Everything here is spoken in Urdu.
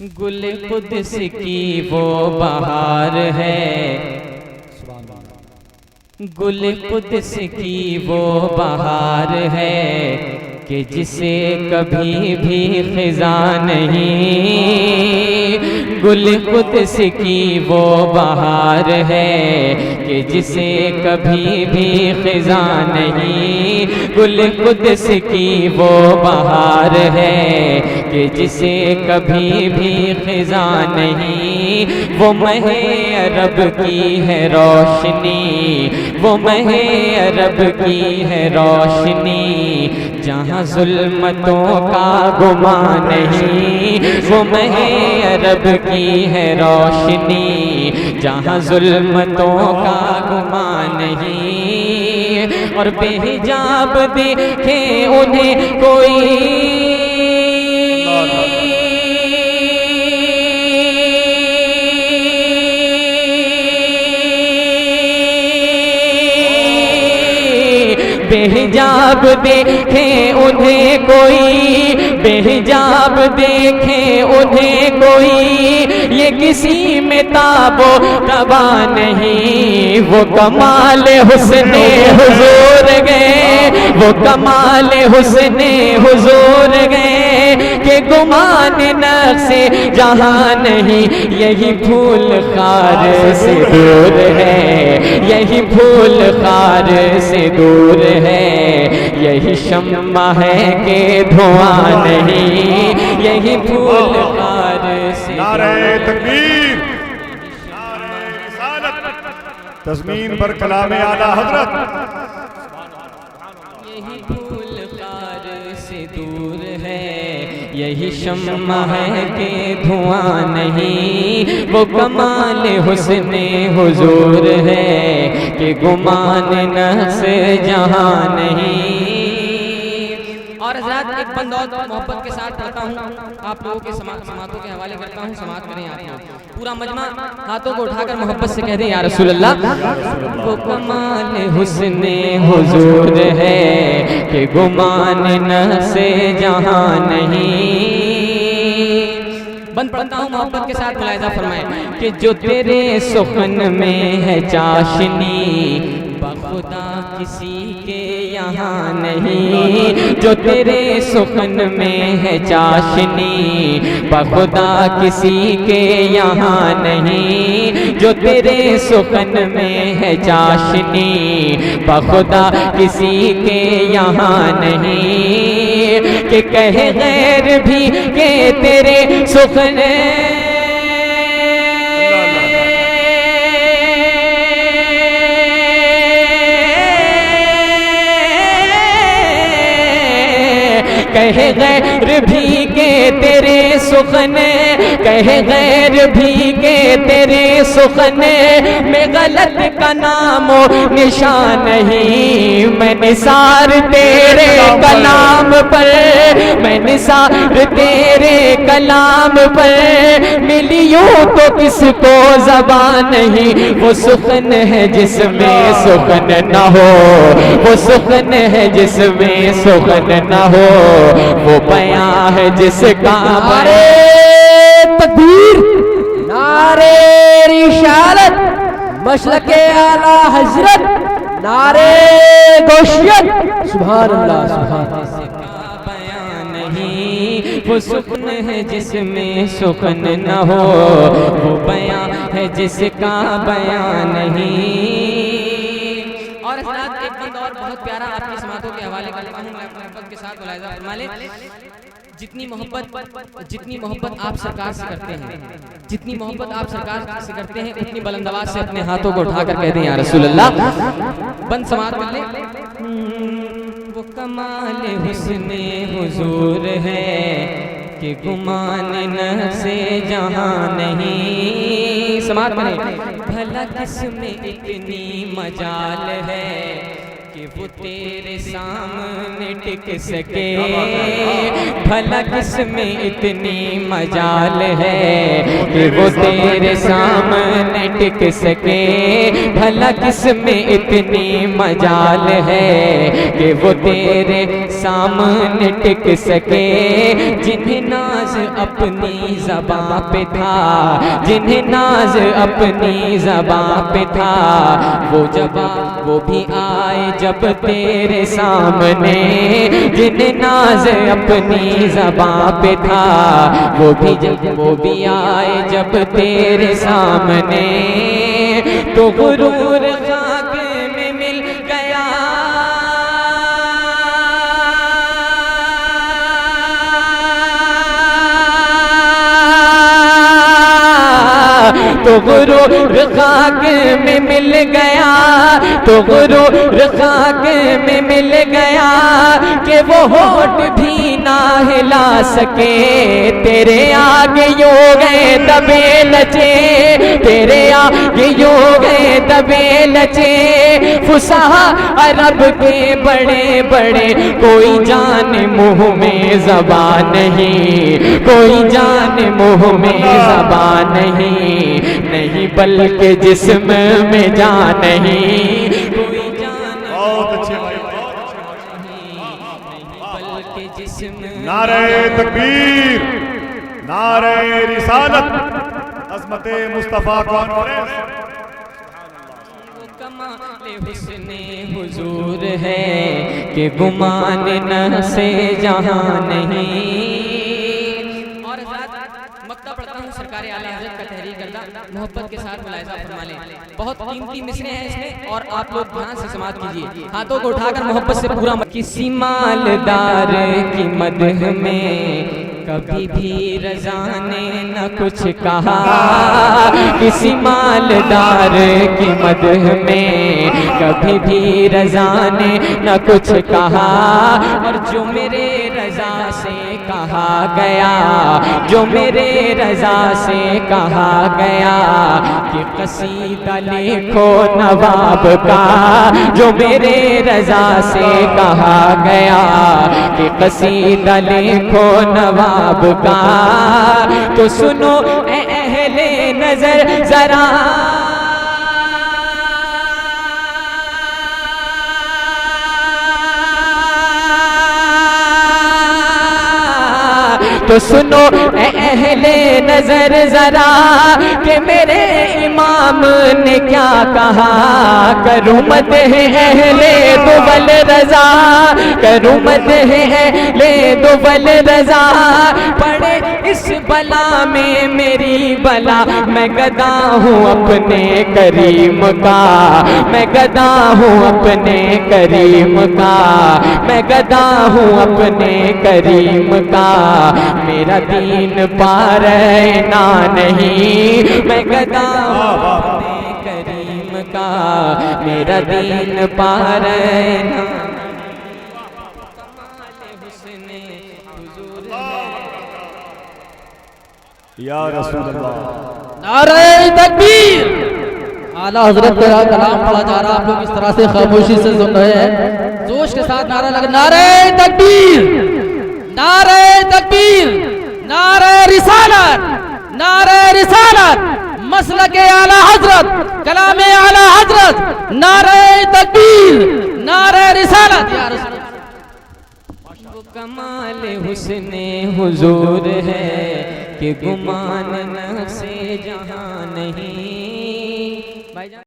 گل قدس کی وہ بہار ہے، گل قدس کی وہ بہار ہے کہ جسے کبھی بھی خزاں نہیں۔ گل قدس کی وہ بہار ہے کہ جسے کبھی بھی خزاں نہیں۔ گل قدس کی وہ بہار ہے کہ جسے کبھی بھی خزاں نہیں۔ وہ مہ عرب کی ہے روشنی، وہ مہ عرب کی ہے روشنی، جہاں ظلمتوں کا گمان نہیں۔ وہ مہ عرب کی ہے روشنی، جہاں ظلمتوں کا گمان نہیں۔ اور بے حجاب دیکھے انہیں کوئی، بے حجاب دیکھے انہیں کوئی، بے حجاب دیکھے انہیں کوئی، یہ کسی میں تاب و تبا نہیں۔ وہ کمال حسن حضور گئے، وہ کمال حسن حضور گئے کہ گمان نقص جہاں نہیں۔ یہی پھول خار سے دور ہے، یہی پھول خار سے دور ہے، یہی شمع ہے کہ دھواں نہیں۔ یہی پھول خار سے نعرہ تکبیر، نعرہ رسالت، تضمین پر کلام اعلیٰ حضرت۔ یہی پھول خار سے دور ہے، یہی شمع ہے کہ دھواں نہیں۔ وہ کمال حسن حضور ہے کہ گمان نقص جہاں نہیں۔ اور حضرات ایک بند اور محبت کے ساتھ پڑھتا ہوں، آپ لوگوں کے سماعتوں کے حوالے کرتا ہوں، سماعت کریں آپ لوگ۔ پورا مجمع ہاتھوں کو اٹھا کر محبت سے کہہ دیں یا رسول اللہ۔ وہ کمال حسن حضور ہے کہ گمان نقص جہاں نہیں۔ بند پڑھتا ہوں، محبت کے ساتھ ملاحظہ فرمائیں کہ جو تیرے سخن میں ہے چاشنی، بخدا کسی کے یہاں نہیں۔ جو تیرے سخن میں ہے چاشنی، بخدا کسی کے یہاں نہیں۔ جو تیرے سخن میں ہے چاشنی، بخدا کسی کے یہاں نہیں۔ کہ کہے غیر بھی کہ تیرے سخن کہے غیر بھی کہ تیرے سخن، کہے غیر بھی کہ تیرے سخن میں غلط کا نام و نشان نہیں۔ میں نثار تیرے کلام پر، میں نثار تیرے کلام پر، ملیوں تو کس کو زبان نہیں۔ وہ سخن ہے جس میں سخن نہ ہو، وہ سخن ہے جس میں سخن نہ ہو، وہ بیان ہے جس کا نعرہ تکبیر، نعرہ رسالت، مسلک اعلیٰ حضرت، نعرہ گوشیت، سبحان اللہ سبحان اللہ۔ وہ سخن ہے جس میں سخن نہ ہو، وہ بیان ہے جس کا بیان نہیں۔ اور حضرات ایک بند اور بہت پیارا آپ کی سماعتوں کے حوالے کرتا ہوں، میں محبت کے ساتھ ملاحظہ فرما لیں۔ جتنی محبت آپ سرکار سے کرتے ہیں، جتنی محبت آپ سرکار سے کرتے ہیں، اتنی بلند آواز سے اپنے ہاتھوں کو اٹھا کر کہہ دیں یا رسول اللہ۔ بند سماعت کر لیں۔ وہ کمال حسن حضور ہے کہ گمان نقص جہاں نہیں۔ سماعت کریں۔ بھلا کس میں اتنی مجال ہے کہ وہ تیرے سامنے ٹک سکے بھلا کس میں اتنی مجال ہے کہ وہ تیرے سامنے ٹک سکے بھلا کس میں اتنی مجال ہے کہ وہ تیرے سامنے ٹک سکے جنہیں ناز اپنی زباں پہ تھا جنہیں ناز اپنی زباں پہ تھا وہ جواب وہ بھی آئے جب تیرے سامنے جنہیں ناز اپنی زباں پہ تھا وہ بھی آئے جب تیرے سامنے تو غرور خاک میں مل گیا تو غرور خاک میں مل گیا تو غرور خاک میں مل گیا کہ وہ ہونٹ بھی نہ ہلا سکے تیرے آگے یوں گئے دبے لچے تیرے آگے یوں گئے دبے لچے فصحا عرب کے بڑے بڑے کوئی جان منہ میں زبان نہیں کوئی جان منہ میں زبان نہیں بلکہ جسم میں جان نہیں کوئی جان بہت اچھے بلکہ جسم نعرہ تکبیر نعرہ رسالت عظمت مصطفیٰ کانفرنس وہ کمال حسن حضور ہے کہ گمان نہ سے جہاں نہیں اور مکتب پڑھتا ہوں سرکار اعلیٰ حضرت کا تحریر کردہ محبت کے ساتھ ملاحظہ فرما لیں بہت قیمتی مصرعیں ہیں اس میں اور آپ لوگ دھیان سے سماعت کیجئے ہاتھوں کو اٹھا کر محبت سے پورا کسی مالدار کی مدح میں کبھی بھی رضا نے نہ کچھ کہا کسی مالدار کی مدح میں کبھی بھی رضا نے نہ کچھ کہا اور جو میرے رضا سے کہا گیا جو میرے رضا سے کہا گیا کہ قصیدہ لکھو نواب کا جو میرے رضا سے کہا گیا کہ قصیدہ لکھو نواب کا تو سنو اے اہل نظر ذرا تو سنو اے اہل نظر ذرا کہ میرے امام نے کیا کہا کروں مت ہے اہل دول رضا کروں مت ہے اہل دول رضا پڑے اس بلا میں میری بلا میں گدا ہوں اپنے کریم کا میں گدا ہوں اپنے کریم کا میں گدا ہوں اپنے کریم کا میرا دین پارینا نہیں میں گدا ہوں اپنے کریم کا میرا دین پارینا یا رسول اللہ نعرہ تکبیر اعلیٰ حضرت کا کلام پڑھا جا رہا آپ لوگ اس طرح سے خاموشی سے سن رہے ہیں جوش کے ساتھ نعرہ لگا نعرہ تکبیر نعرہ تکبیر نعرہ رسالت نعرہ رسالت مسلک اعلیٰ حضرت کلام اعلیٰ حضرت نعرہ تکبیر نعرہ رسالت یا رسول وہ کمال حسن حضور ہے کہ گمان نہ سے جہاں نہیں